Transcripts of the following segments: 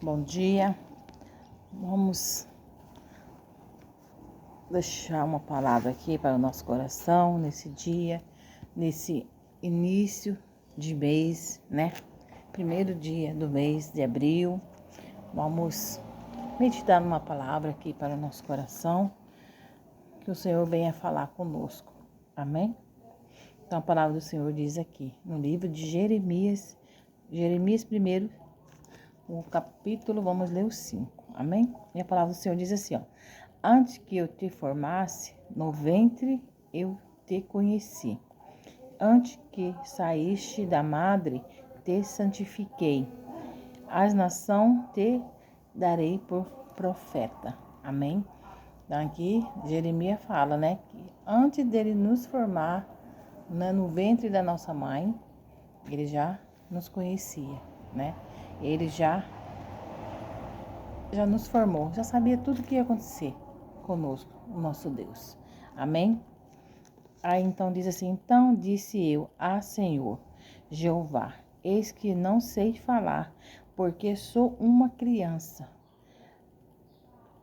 Bom dia, vamos deixar uma palavra aqui para o nosso coração nesse dia, nesse início de mês, né? Primeiro dia do mês de abril. Vamos meditar numa palavra aqui para o nosso coração, que o Senhor venha falar conosco, amém? Então a palavra do Senhor diz aqui, no livro de Jeremias primeiro, o capítulo, vamos ler o 5, amém? E a palavra do Senhor diz assim, ó: antes que eu te formasse no ventre, eu te conheci. Antes que saíste da madre, te santifiquei. As nações te darei por profeta. Amém? Então aqui Jeremias fala, né, que antes dele nos formar, né, no ventre da nossa mãe, ele já nos conhecia, né? Ele já nos formou, já sabia tudo o que ia acontecer conosco, o nosso Deus. Amém? Aí então diz assim, então disse eu a Senhor, Jeová, eis que não sei falar, porque sou uma criança.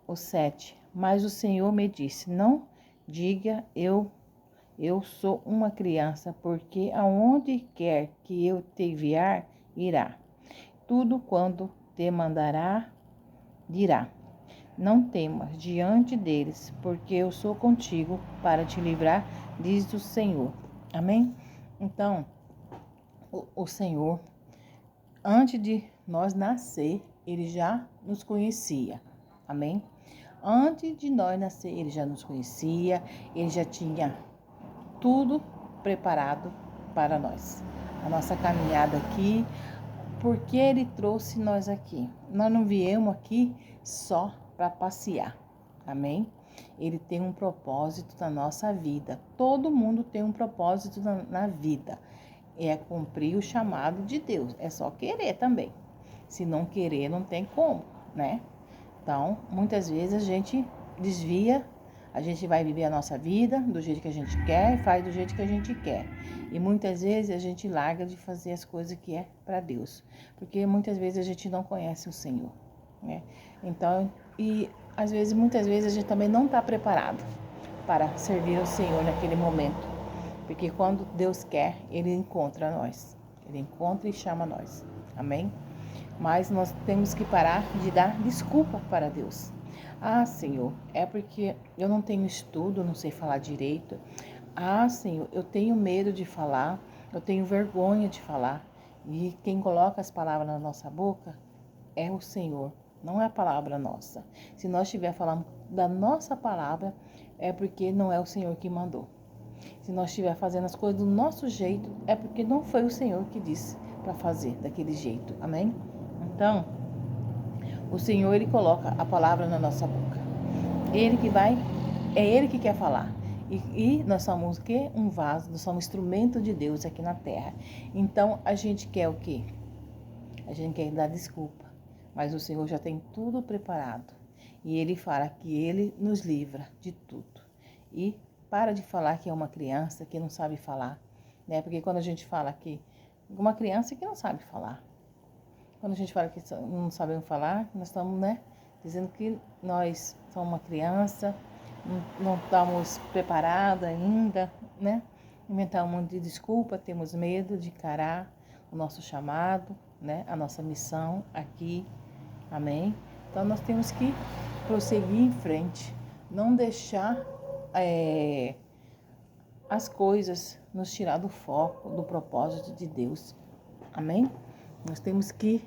O 7, mas o Senhor me disse, não diga eu sou uma criança, porque aonde quer que eu te enviar, irá. Tudo quando te mandará, dirá. Não temas diante deles, porque eu sou contigo para te livrar, diz o Senhor. Amém? Então, o Senhor, antes de nós nascer, ele já nos conhecia. Amém? Antes de nós nascer, ele já nos conhecia, ele já tinha tudo preparado para nós. A nossa caminhada aqui, porque ele trouxe nós aqui. Nós não viemos aqui só para passear, amém? Ele tem um propósito na nossa vida. Todo mundo tem um propósito na vida. É cumprir o chamado de Deus. É só querer também. Se não querer, não tem como, né? Então, muitas vezes a gente desvia, a gente vai viver a nossa vida do jeito que a gente quer e faz do jeito que a gente quer. E muitas vezes a gente larga de fazer as coisas que é para Deus, porque muitas vezes a gente não conhece o Senhor, né? Então, e às vezes, muitas vezes a gente também não está preparado para servir ao Senhor naquele momento, porque quando Deus quer, Ele encontra nós, Ele encontra e chama nós, amém? Mas nós temos que parar de dar desculpa para Deus. Ah, Senhor, é porque eu não tenho estudo, não sei falar direito. Ah, Senhor, eu tenho medo de falar, eu tenho vergonha de falar. E quem coloca as palavras na nossa boca é o Senhor, não é a palavra nossa. Se nós estiver falando da nossa palavra, é porque não é o Senhor que mandou. Se nós estiver fazendo as coisas do nosso jeito, é porque não foi o Senhor que disse para fazer daquele jeito. Amém? Então, o Senhor, Ele coloca a palavra na nossa boca. Ele que vai, é Ele que quer falar. E nós somos o quê? Um vaso, nós somos instrumento de Deus aqui na terra. Então, a gente quer o quê? A gente quer dar desculpa. Mas o Senhor já tem tudo preparado. E Ele fala que Ele nos livra de tudo. E para de falar que é uma criança que não sabe falar, né? Porque quando a gente fala que uma criança que não sabe falar, quando a gente fala que não sabemos falar, nós estamos, né, dizendo que nós somos uma criança, não estamos preparados ainda, né? Inventar um monte de desculpa, temos medo de encarar o nosso chamado, né? A nossa missão aqui, amém? Então nós temos que prosseguir em frente, não deixar as coisas nos tirar do foco, do propósito de Deus, amém? Nós temos que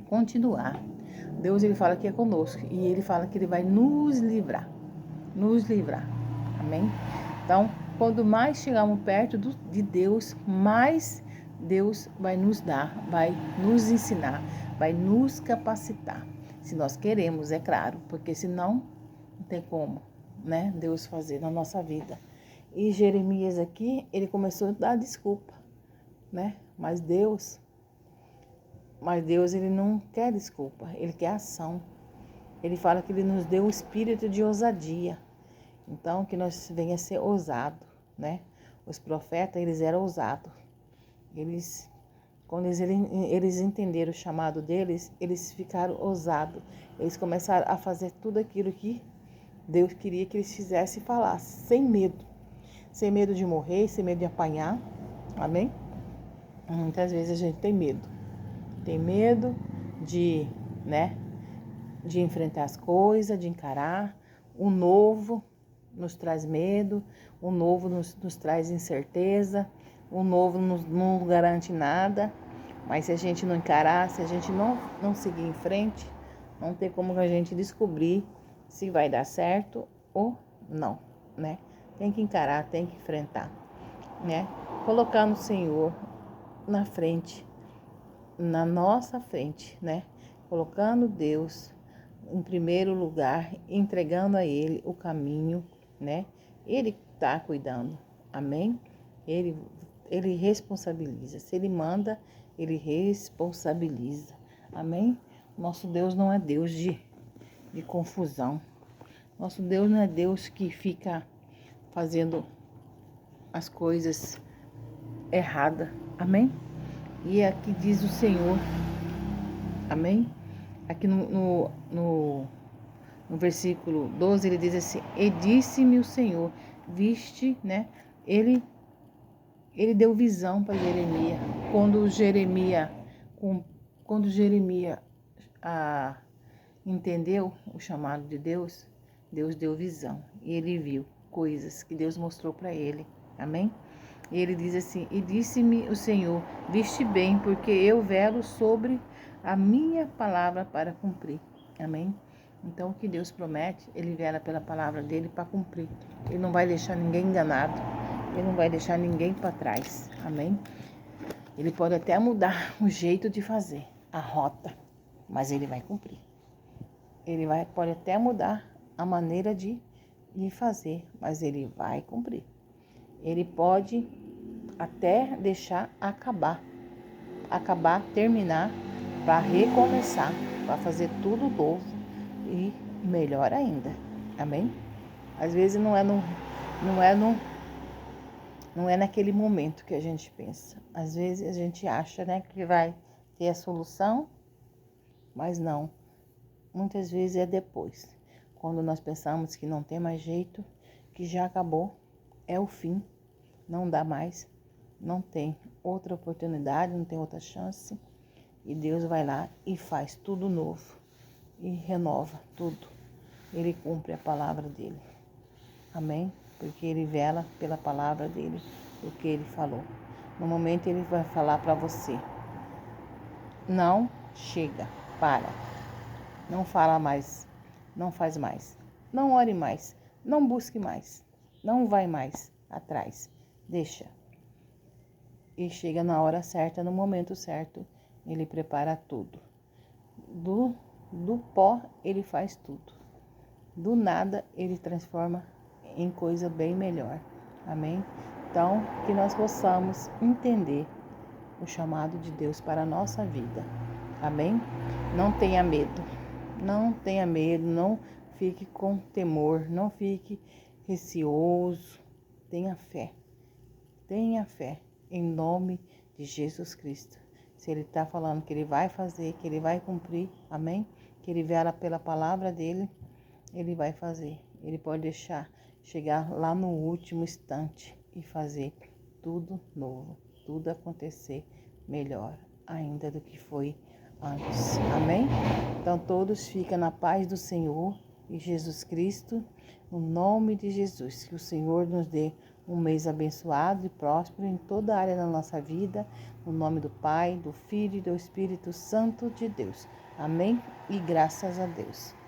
continuar. Deus, Ele fala que é conosco e Ele fala que Ele vai nos livrar, amém? Então, quando mais chegarmos perto de Deus, mais Deus vai nos dar, vai nos ensinar, vai nos capacitar. Se nós queremos, é claro, porque senão não tem como, né, Deus fazer na nossa vida. E Jeremias aqui, ele começou a dar desculpa, né? Mas Deus, ele não quer desculpa, ele quer ação. Ele fala que ele nos deu o espírito de ousadia. Então, que nós venha a ser ousado, né? Os profetas, eles eram ousados. Eles Quando eles entenderam o chamado deles, eles ficaram ousados. Eles começaram a fazer tudo aquilo que Deus queria que eles fizessem e falassem, sem medo. Sem medo de morrer, sem medo de apanhar. Amém? Muitas vezes a gente tem medo. Tem medo de, de enfrentar as coisas, de encarar. O novo nos traz medo, o novo nos traz incerteza, o novo não garante nada. Mas se a gente não encarar, se a gente não seguir em frente, não tem como a gente descobrir se vai dar certo ou não, né? Tem que encarar, tem que enfrentar, né? Colocando o Senhor na frente, na nossa frente, né? Colocando Deus em primeiro lugar, entregando a Ele o caminho, né? Ele está cuidando, amém? Ele responsabiliza. Se Ele manda, Ele responsabiliza, amém? Nosso Deus não é Deus de confusão. Nosso Deus não é Deus que fica fazendo as coisas erradas, amém? E aqui diz o Senhor, amém? Aqui no versículo 12, ele diz assim, e disse-me o Senhor, viste, né? Ele deu visão para Jeremias. Quando Jeremias entendeu o chamado de Deus, Deus deu visão. E ele viu coisas que Deus mostrou para ele. Amém? E ele diz assim, e disse-me o Senhor, viste bem, porque eu velo sobre a minha palavra para cumprir. Amém? Então, o que Deus promete, Ele vela pela palavra dEle para cumprir. Ele não vai deixar ninguém enganado. Ele não vai deixar ninguém para trás. Amém? Ele pode até mudar o jeito de fazer, a rota, mas Ele vai cumprir. Pode até mudar a maneira de fazer, mas Ele vai cumprir. Ele pode até deixar terminar, para recomeçar, para fazer tudo novo e melhor ainda. Amém? Às vezes não é naquele momento que a gente pensa. Às vezes a gente acha, que vai ter a solução, mas não. Muitas vezes é depois. Quando nós pensamos que não tem mais jeito, que já acabou, é o fim, não dá mais, não tem outra oportunidade, não tem outra chance. E Deus vai lá e faz tudo novo e renova tudo. Ele cumpre a palavra dele. Amém? Porque ele vela pela palavra dele, o que ele falou. No momento ele vai falar para você, não chega, para, não fala mais, não faz mais, não ore mais, não busque mais, não vai mais atrás, deixa. E chega na hora certa, no momento certo, ele prepara tudo. Do pó ele faz tudo. Do nada ele transforma em coisa bem melhor. Amém? Então, que nós possamos entender o chamado de Deus para a nossa vida. Amém? Não tenha medo. Não tenha medo, não fique com temor, não fique receoso. Tenha fé. Tenha fé em nome de Jesus Cristo. Se Ele está falando que Ele vai fazer, que Ele vai cumprir, amém? Que Ele vela pela palavra dEle, Ele vai fazer. Ele pode deixar chegar lá no último instante e fazer tudo novo, tudo acontecer melhor ainda do que foi antes. Amém? Então todos ficam na paz do Senhor e Jesus Cristo, no nome de Jesus. Que o Senhor nos dê um mês abençoado e próspero em toda a área da nossa vida, no nome do Pai, do Filho e do Espírito Santo de Deus. Amém? E graças a Deus.